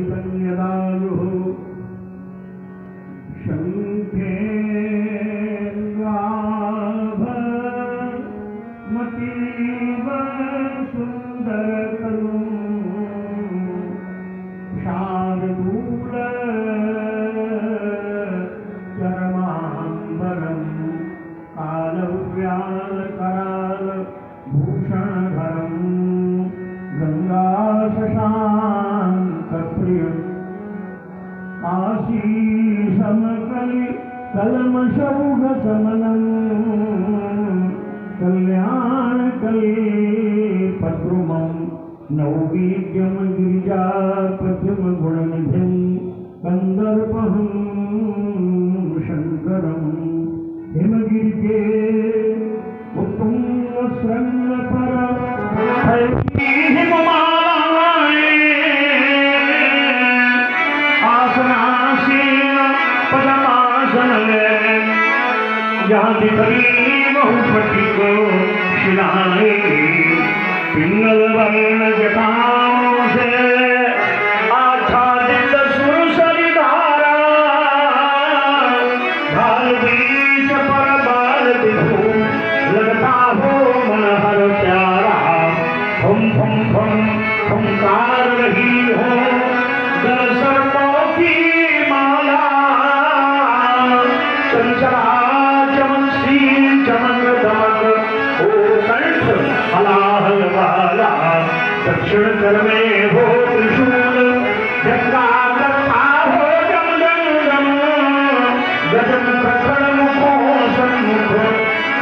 संयदायुः शङ्खेन्द्राभमतीव सुन्दरतनु शार्दूल चरमाम्बरम् कालव्यालकराल भूषणधरम् गङ्गाशशान्तप्रियम् काशी समकलि कलमशौघसमनम् कल्याणकल्पद्रुमम् नौवीद्यं गिरिजापतिमगुणनिधिं कन्दर्पहं शङ्करम् हिमगिरिके उत्तुङ्गशृङ्गपर हिममालाये आसनासीन पदमासनले याति बहुपटिक शिलाए पिंगल वर्ण जटाओं से आच्छादित सुरसरी धारा भाल बीच पर बाल दिखो लगता हो मन हर प्यारा फुम फुम फुम फुमकार रही हो जल सर्पों की माला चंचला चमकसी चमक दमक ओ कंठ हलाहल वाला दक्षिण कर में हो त्रिशूल जंगा करता हो जम जम जम गजन प्रखर मुखों सन्मुख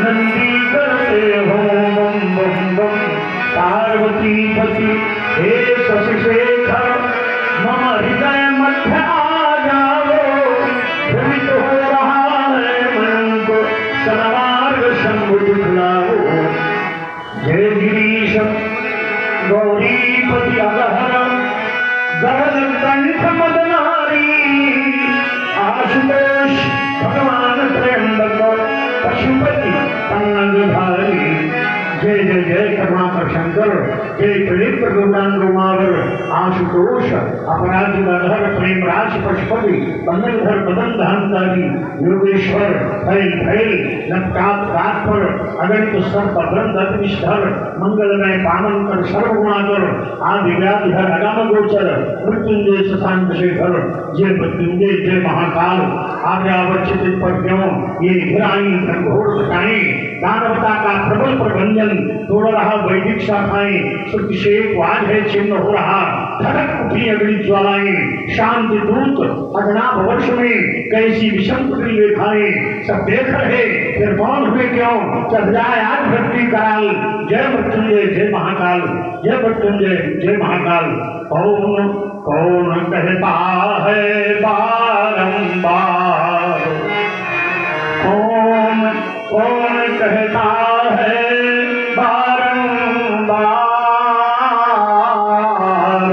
नंदी करते हो बम बम बम पार्वती पति हे शशिशेखर मम हृदय मध्य आ जाओ भ्रमित हो रहा है मन को सनमार्ग शंभु दिखलाओ जय गिरीश गौरीपति अगहर गगन कंठ मदनारी आशुतोष भगवान त्र्यंबक पशुपति पन्नगधारी जय जय जय करुणाकर शंकर जय प्रदीप गौरांगोमावर आशुतोष अपराध गधर प्रेम राज पशुपति पन्नगधर बदन धानकारी योगेश्वर फैल फैल लपटाप रात पर अगणित सर्प बंध अग्निष्ठर मंगलमय पावन कर सर्वगुणाकर आदि व्याधिधर अगम गोचर मृत्युंजय शशांक शेखर जय मृत्युंजय जय महाकाल आर्यावर्चित पर क्यों ये घिराई घनघोर सटाई दानवता का प्रबल प्रबंधन तोड़ रहा वैदिक शाखाएं सुखशेख आज है छिन्न हो रहा धड़क उठी अग्नि ज्वालाएं शांति दूत अगनाभ वर्ष में कैसी विषम पुत्री रेखाएं सब देख रहे फिर मौन हुए क्यों चल जाए आज भक्ति काल जय मृत्युंजय जय महाकाल जय मृत्युंजय जय महाकाल कौन कौन कहता है बारंबार कौन कौन कहता है बारंबार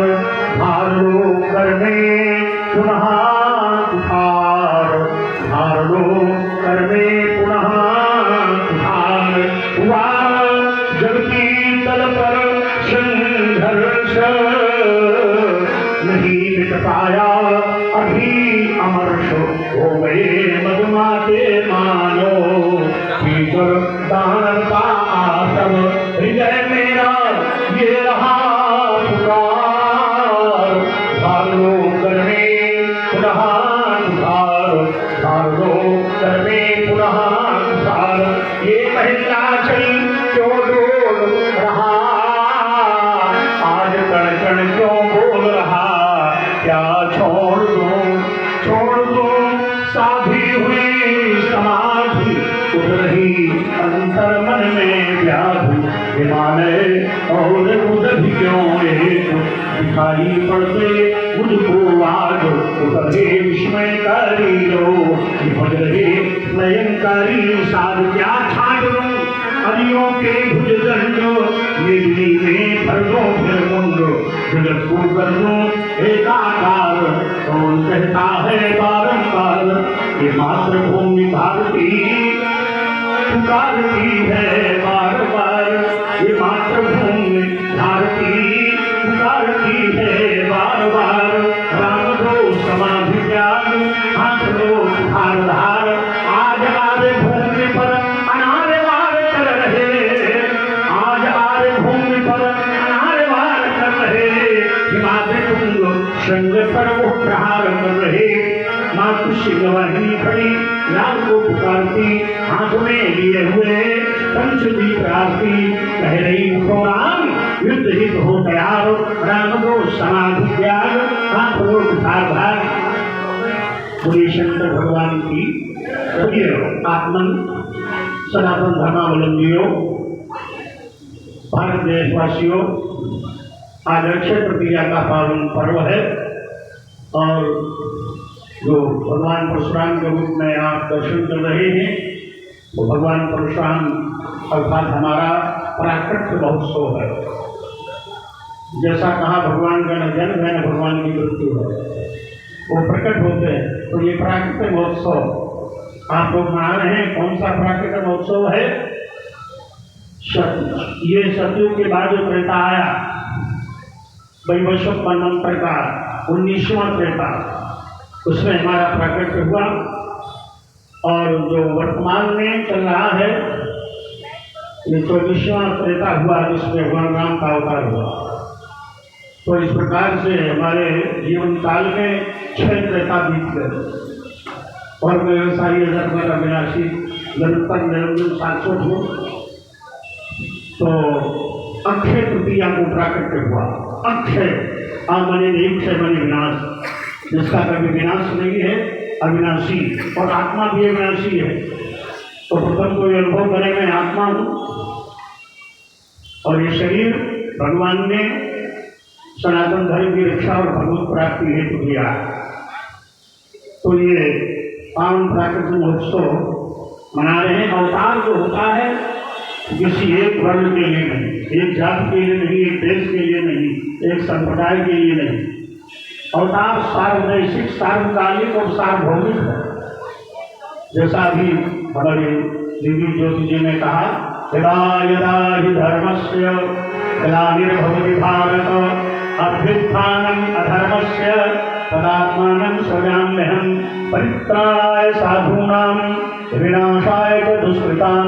भार लो कर में पुनः उठार भार लो कर में पुनः उठार हुआ जग की तल पर संघर्ष नहीं मिट पाया अभी अमर्ष हो गए मधुमाते मानो भीतर दानवता आसव हृदय मेरा ये रहा पुकार भालो करने पुनः उधार भालो करने पुनः उधार ये महिला चल क्यों डोल रहा आज कण कण क्यों बोल रहा क्या छोड़ दो साधी हुई समाधि उठ रही अंतर मन में व्याधि हिमालय और उदधि क्यों एक दिखाई पड़ते मुझको आज उतरे विस्मयकारी लो निपट रहे नयनकारी साध क्या छाट लो अरियों के भुजदंड निधि में भर दो फिर मुंड जगत को कर दो एकाकार कौन कहता है बारंबार ये मातृभूमि भारती पुकारती है बार बार ये मातृभूमि भारती पुकारती है बार बार शंग पर वो प्रहार कर रहे, मातु सिंहवाहिनी खड़ी लाल को पुकारती, हाथ में लिए हुए पंचदीप आरती, कह रही उठो राम युद्ध हित हो तैयार, राम को समाधि त्याग, हाथ को उठार भाग। बोलिए शंकर भगवान की। बोलिए आत्मन सनातन धर्मावलंबियों, भारत देशवासियों, आज अक्षय तृतीया का पावन पर्व है और जो भगवान परशुराम के रूप में आप दर्शन कर रहे हैं, वो भगवान परशुराम अर्थात हमारा प्राकृतिक महोत्सव है। जैसा कहा भगवान का न जन्म है न भगवान की मृत्यु है, वो प्रकट होते हैं। तो ये प्राकृतिक महोत्सव आप लोग मना रहे हैं। कौन सा प्राकृतिक महोत्सव है? ये सतयुग के बाद जो त्रेता आया, वैवस्वत मनवंतर का 19वां त्रेता, उसमें हमारा प्राकट्य हुआ। और जो वर्तमान में चल रहा है ये 24वां त्रेता हुआ, जिसमें भगवान राम का अवतार हुआ। तो इस प्रकार से हमारे जीवन काल में 6 त्रेता बीत गए और मैं सारी अजर अविनाशी निरंतर निरंजन शाश्वत हूँ। तो अक्षय तृतीया को प्राकट्य हुआ। अक्षय आमने निक्षय मने विनाश, जिसका कभी विनाश नहीं है, अविनाशी, और आत्मा भी अविनाशी है। तो प्रथम को अनुभव करें, मैं आत्मा हूँ और ये शरीर भगवान ने सनातन धर्म की रक्षा और भगवत प्राप्ति हेतु दिया। तो ये पावन प्राकृतिक महोत्सव मना रहे हैं। अवतार जो होता है किसी एक वर्ण के लिए नहीं, एक जाति के लिए नहीं, एक देश के लिए नहीं, एक संप्रदाय के लिए नहीं। अवतार सार्वदेशिक, सार्वकालिक और सार्वभौमिक है। जैसा अभी हमारे देवी ज्योति जी ने कहा, यदा यदा हि धर्मस्य ग्लानिर्भवति भारत अभ्युत्थानम् अधर्मस्य तदात्मानं सृजाम्यहम् परित्राय साधूनां विनाशाय च दुष्कृतां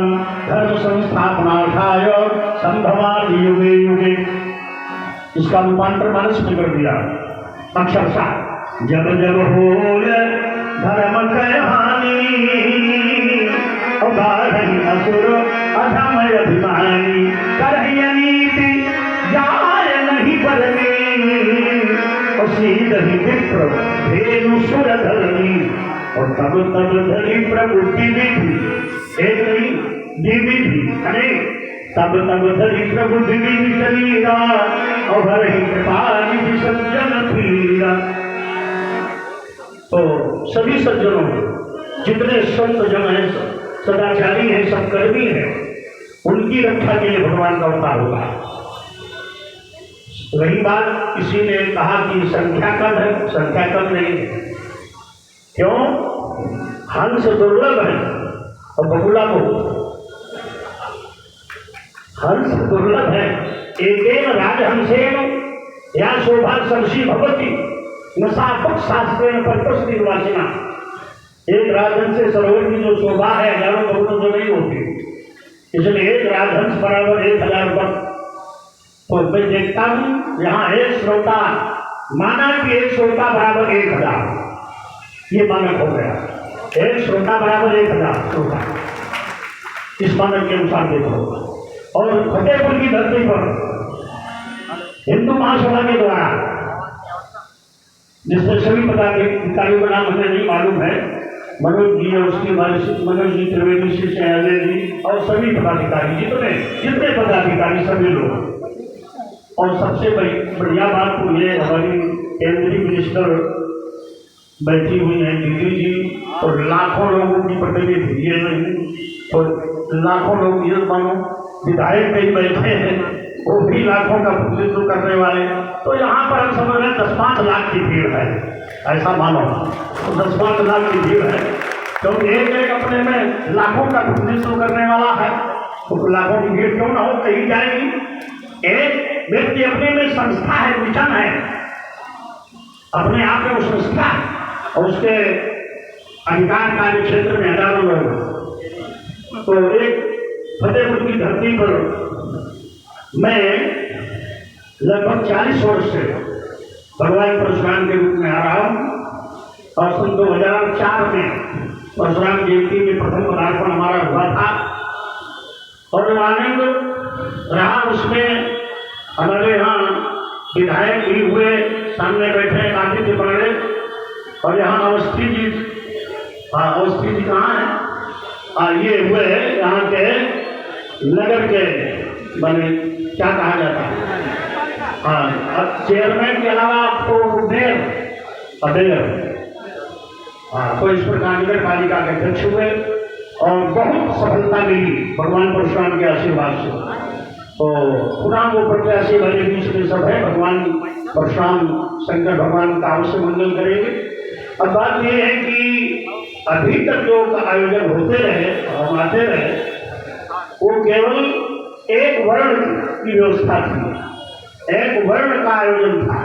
धर्म संस्थापनार्थाय संभवामि युगे युगे। इसका रूपांतर मानस में कर दिया अक्षरशः, जब जब हो धर्म कहानी उदाहरण असुर अधमय अभिमानी, करहिय नीति जाय नहीं बरनी, सीधि विप्र धेनु सुर धरनी। और तब तब धरी प्रभु विधि, एक नहीं विधि अनेक, तब तब धरी प्रभु विधि शरीरा, और ही कृपा निधि सज्जन धीरा। तो सभी सज्जनों, जितने संत जन हैं, सदाचारी हैं, सब कर्मी हैं, उनकी रक्षा के लिए भगवान का अवतार होता है। रही बात, किसी ने कहा कि संख्या कम है, संख्या कम नहीं है। क्यों? हंस दुर्लभ है और बगुला को, हंस दुर्लभ है। एकेन राजहंसेन या शोभा सरसी भवती न सापक शास्त्रेण परिपस्ति निर्वाचिना। एक राजहंस से सरोवर की जो शोभा है, हजारों करोड़ों जो नहीं होती। इसलिए एक राजहंस बराबर 1000 वर्ष। तो मैं देखता हूं यहाँ एक श्रोता, माना कि एक श्रोता बराबर 1000, ये मानक हो गया। एक श्रोता बराबर 1000 श्रोता, इस मानक के अनुसार देखो। और फतेहपुर की धरती पर हिंदू महासभा के द्वारा, जिसमें सभी पदाधिकारियों का नाम हमें नहीं मालूम है, मनोज जी और उसके मनोज जी त्रिवेदी जी से अजय जी और सभी पदाधिकारी, जितने पदाधिकारी सभी लोग। और सबसे बढ़िया बात तो ये, हमारी केंद्रीय मिनिस्टर बैठी हुई है दीदी जी, और लाखों लोगों की प्रतिनिधि ये नहीं, तो लाखों लोग ये मानो विधायक कई बैठे हैं, वो भी लाखों का प्रतिनिधित्व करने वाले। तो यहाँ पर हम समझ रहे 10-5 लाख की भीड़ है, ऐसा मानो तो 10-5 लाख की भीड़ है। क्योंकि एक अपने में लाखों का प्रतिनिधित्व करने वाला है, तो लाखों की भीड़ क्यों ना हो, कहीं जाएगी। एक व्यक्ति अपने में संस्था है, मिशन है, अपने आप में वो संस्था है, और उसके अधिकार कार्य क्षेत्र में हजारों लोग। तो एक फतेहपुर की धरती पर मैं लगभग 40 वर्ष से भगवान परशुराम के रूप में आ रहा हूँ। और सन 2004 में परशुराम जयंती में प्रथम पदार्पण हमारा हुआ था और जो आनंद रहा उसमें हमारे यहाँ विधायक भी हुए, सामने बैठे आदित्य पांडे, और यहाँ अवस्थी जी, अवस्थी जी कहाँ है? ये हुए यहाँ के नगर के बने, क्या कहा जाता है, चेयरमैन के अलावा आपको मेयर, तो इस प्रकार नगर पालिका के अध्यक्ष हुए और बहुत सफलता मिली भगवान परशुराम के आशीर्वाद से। तो पुनः वो प्रत्याशी बने बीच में सब है, भगवान परशुराम शंकर भगवान का अवश्य मंगल करेंगे। अब बात ये है कि अभी तक जो आयोजन होते रहे और आते रहे वो केवल एक वर्ण की व्यवस्था थी, एक वर्ण का आयोजन था।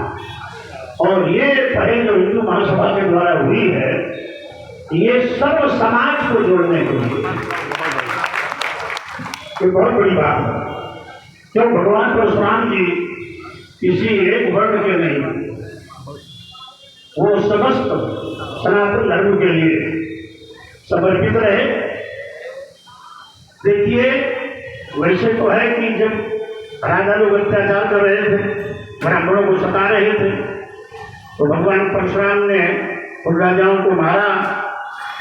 और ये पहल जो हिंदू महासभा के द्वारा हुई है ये सर्व समाज को जोड़ने के लिए, ये बहुत बड़ी बात है। क्यों? भगवान परशुराम जी किसी एक वर्ण के नहीं, वो समस्त सनातन धर्म के लिए समर्पित रहे। देखिए वैसे तो है कि जब राजा लोग अत्याचार कर रहे थे, ब्राह्मणों को सता रहे थे, तो भगवान परशुराम ने उन राजाओं को मारा।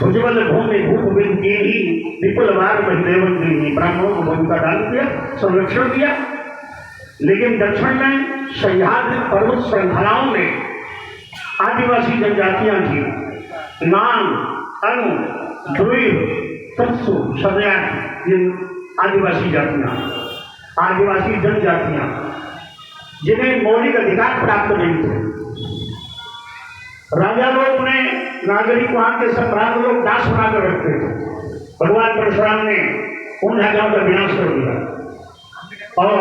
भुजबल भूमि भूप की ही विपुल वार देवन की, ब्राह्मणों को भूमिका डाल दिया, संरक्षण दिया। लेकिन दक्षिण में सह्याद्री पर्वत श्रृंखलाओं में आदिवासी जनजातियां थी, नान, अनु, द्रुव, तत्सु, सदया, आदिवासी जातियां, आदिवासी जनजातियां जिन्हें मौलिक अधिकार प्राप्त नहीं थे। राजा लोग ने नागरिक वहां के सम्राट लोग दास बनाकर रखते थे। भगवान परशुराम ने उन राजाओं का विनाश कर दिया और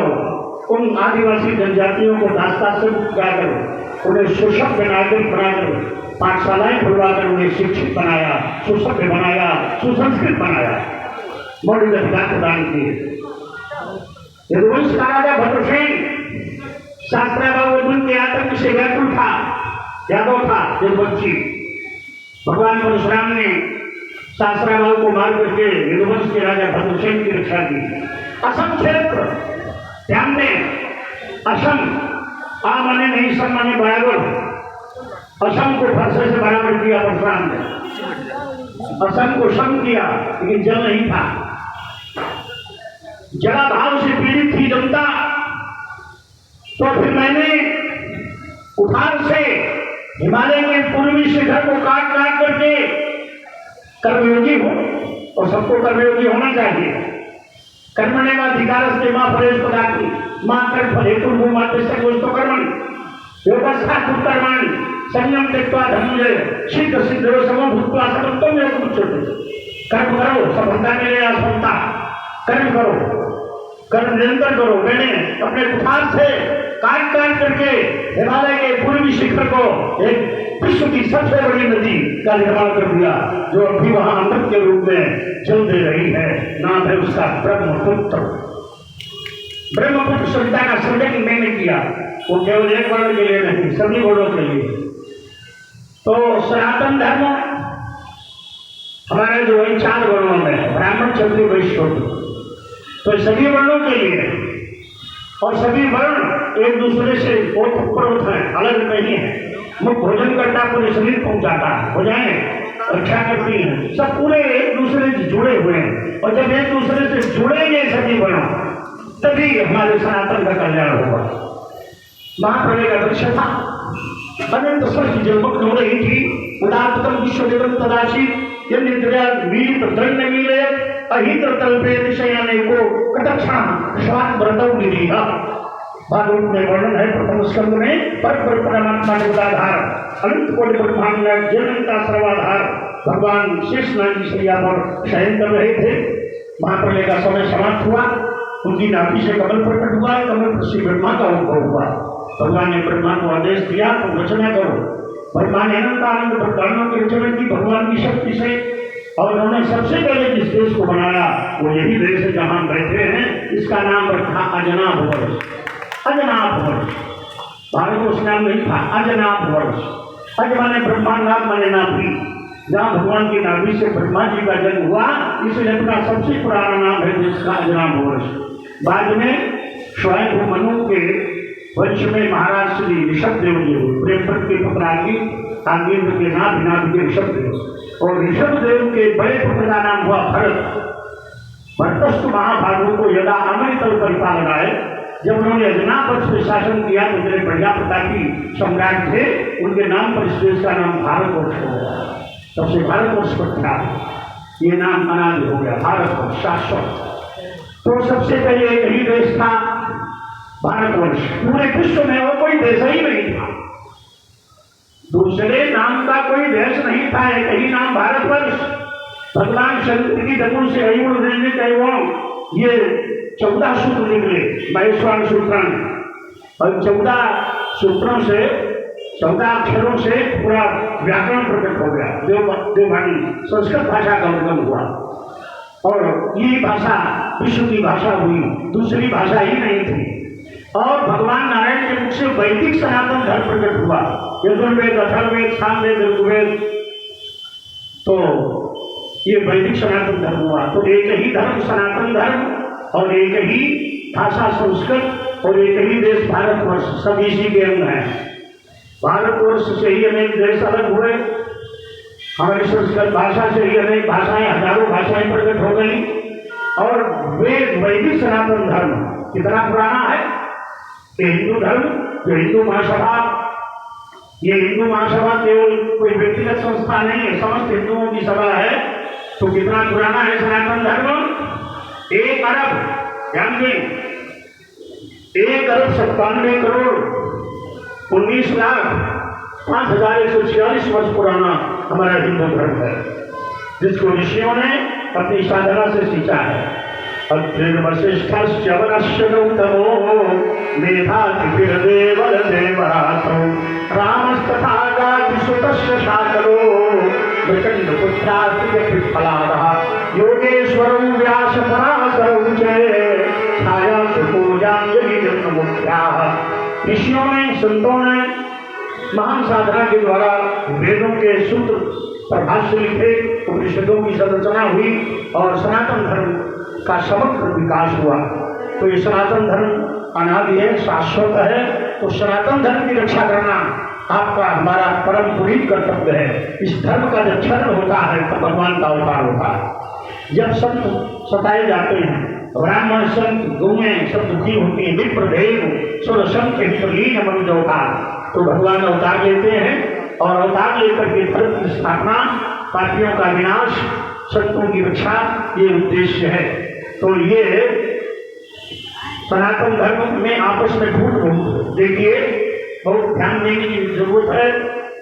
उन आदिवासी जनजातियों को दासता से मुक्त कराकर उन्हें सुसभ्य नागरिक बनाकर पाठशालाएं खुलवाकर उन्हें शिक्षित बनाया, सुसभ्य बनाया, सुसंस्कृत बनाया, मौलिक अधिकार प्रदान किए। यदुवंश का राजा भद्रसेन शास्त्राबाबुद्दीन के आतंक से व्याकुल था, यादव था यदुवंशी। भगवान परशुराम ने शास्त्राबाबू को मार करके यदुवंश के राजा भद्रसेन की रक्षा की। असम क्षेत्र, ध्यान दें, असम आ माने नहीं, सम माने बराबर। असम को फरसे से बराबर किया परशुराम ने, असम को सम किया, लेकिन जल नहीं था। जला भाव से पीड़ित थी जनता, तो फिर मैंने उठार से हिमालय के पूर्वी शिखर को काट काट करके कर्मयोगी हो, और सबको कर्मयोगी होना चाहिए। कर्मण्येव अधिकारस्ते मा फलेषु कदाचित्, मा कर्मफलेषु मा ते सर्वोऽस्तु कर्मणि योगस्थः कर्माणि संयम त्यक्त्वा धनंजय सिद्ध सिद्धो समो भूत्वा समत्वं योग उच्यते। कर्म करो, सफलता मिले असफलता, कर्म करो, कर्म निरंतर करो। मैंने अपने कुठार से काट काट करके हिमालय के पूर्वी शिखर को एक विश्व की सबसे बड़ी नदी का निर्माण कर दिया, जो अभी वहां अमृत के रूप में चल दे रही है। नाम है उसका ब्रह्मपुत्र। ब्रह्मपुत्र सभ्यता का सृजन मैंने किया, वो केवल एक वर्ण के लिए नहीं, सभी वर्णों के लिए। तो सनातन धर्म हमारे जो है 4 वर्णों में है, ब्राह्मण, क्षत्रिय, वैश्य। तो सभी वर्णों के लिए, और सभी वर्ण एक दूसरे से ओतप्रोत है, अलग नहीं है। मुख भोजन करता पूरे शरीर पहुंचाता है, भुजाएं रक्षा करती हैं, सब पूरे एक दूसरे से जुड़े हुए हैं। और जब एक दूसरे से जुड़ेंगे सभी वर्ण, तभी हमारे सनातन का कल्याण होगा। महाप्रलय का दृश्य था, अनंत स्वर्ग जलमग्न हो रही थी। उदात्तम विश्वदेवं तदासीत् यन्निद्रया वीत दंड मीले अहित तल्पे दिशयाने को कटक्षण स्वाद व्रतौ निरीह। भागवत में वर्णन है प्रथम स्कंद में, पर परमात्मा के उदाधार अनंत कोटि ब्रह्मांड जन्म का सर्वाधार भगवान शेषनाग जी शैया पर शयन कर रहे थे। महाप्रलय का समय समाप्त हुआ, उनकी नाभि से कमल प्रकट हुआ, कमल पर श्री ब्रह्मा का उद्भव हुआ। भगवान ने ब्रह्मा को आदेश दिया तो रचना करो। ब्रह्मा ने अनंत आनंद ब्रह्मांडों की रचना की भगवान की शक्ति से, और उन्होंने सबसे पहले जिस देश को बनाया वो यही देश है जहां बैठे हैं। इसका नाम रखा अजनाभ वर्ष। अजनाभ वर्ष भारतवर्ष नाम नहीं था, अजनाभ वर्ष। अज माने ब्रह्मांडाभ माने नाभि, जहाँ भगवान की नाभि से ब्रह्मा जी का जन्म हुआ, इसलिए अपना सबसे पुराना नाम है जिसका अजनाभ वर्ष। बाद में स्वयं मनु के वंश में महाराज श्री ऋषभ देव जी हुए, प्रेमव्रत के पुत्र आंगीन्द्र के नाभि के ऋषभ देव, और ऋषभ देव के बड़े पुत्र का नाम हुआ भरत। भरतस्तु महाभागों को यदा अमृतल परिपालनाए, जब उन्होंने अजनाभ वर्ष पे शासन किया तो मेरे बढ़िया प्रतापी सम्राट थे, उनके नाम पर इस देश का नाम भारतवर्ष हो गया। तब से भारतवर्ष प्रख्यात, ये नाम अनादि हो गया भारतवर्ष, शाश्वत। तो सबसे पहले एक ही देश था भारतवर्ष, पूरे विश्व में और कोई देश ही नहीं था, दूसरे नाम का कोई देश नहीं था, एक ही नाम भारतवर्ष। भगवान शंकर की धनुष से ये 14 सूत्र निकले, महेश्वर सूत्राण, और 14 सूत्रों से 14 अक्षरों से पूरा व्याकरण प्रकट हो गया, देववाणी संस्कृत भाषा का उद्गम हुआ, और ये भाषा विश्व की भाषा हुई, दूसरी भाषा ही नहीं थी। और भगवान नारायण के मुख से वैदिक सनातन धर्म प्रकट हुआ, यजुर्वेद, अथर्ववेद, सामवेद, ऋग्वेद, तो ये वैदिक सनातन धर्म हुआ। तो एक ही धर्म सनातन धर्म, और एक ही भाषा संस्कृत, और एक ही देश भारतवर्ष, सब इसी के अंग है। भारतवर्ष से ही अनेक देश अलग हुए, हमारी संस्कृत भाषा से ही अनेक भाषाएं, हजारों भाषाएं प्रकट हो गई। और वेद वैदिक सनातन धर्म कितना पुराना है, ये हिंदू धर्म, जो हिंदू महासभा, ये हिंदू महासभा केवल कोई व्यक्तिगत संस्था नहीं है, समस्त हिंदुओं की सभा है। तो कितना पुराना है सनातन धर्म, 1 अरब, ध्यान दें, 1 अरब 97 करोड़ 19 लाख 5,146 वर्ष पुराना हमारा हिंदू धर्म है, जिसको ऋषियों ने अपनी साधना से सींचा है। अग्निर्वशिष्ठस्य वनस्य गौतमो मेधातिभिर्देवल देवरातो रामस्तथा गातिसुतस्य शाकरो प्रचण्डपुत्रास्तिफलादः योगेश्वरौ व्यासपराशरौ च छायासु पूजाञ्जलि जन्ममुख्याः। ऋषियों ने, संतों ने महान साधना के द्वारा वेदों के सूत्र पर भाष्य लिखे, उपनिषदों की संरचना हुई, और सनातन धर्म का समग्र विकास हुआ। तो ये सनातन धर्म अनादि है, शाश्वत है। तो सनातन धर्म की रक्षा करना आपका हमारा परम पुनीत कर्तव्य है। इस धर्म का जब क्षरण होता है तो भगवान का अवतार होता है। जब संत सताए जाते हैं, ब्राह्मण संत गौएं सब दुखी होती हैं, विप्रदेव सुर संत हितलीन मनोजोता, तो भगवान अवतार लेते हैं, और अवतार लेकर के धर्म की स्थापना, पापियों का विनाश, संतों की रक्षा, ये उद्देश्य है। तो ये सनातन धर्म में आपस में फूट देखिए, बहुत ध्यान देने की जरूरत है।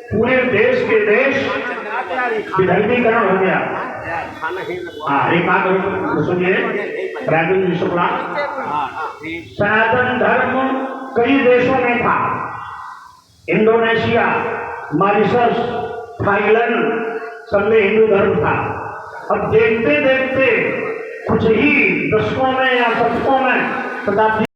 पूरे देश के देश विधर्मीकरण हो गया। हाँ, एक बात सुनिए, राजेंद्र शुक्ला, सनातन धर्म कई देशों में था, इंडोनेशिया, मॉरिशस, थाईलैंड, सब में हिंदू धर्म था। अब देखते देखते कुछ ही दशकों में या शतकों में, शताब्दी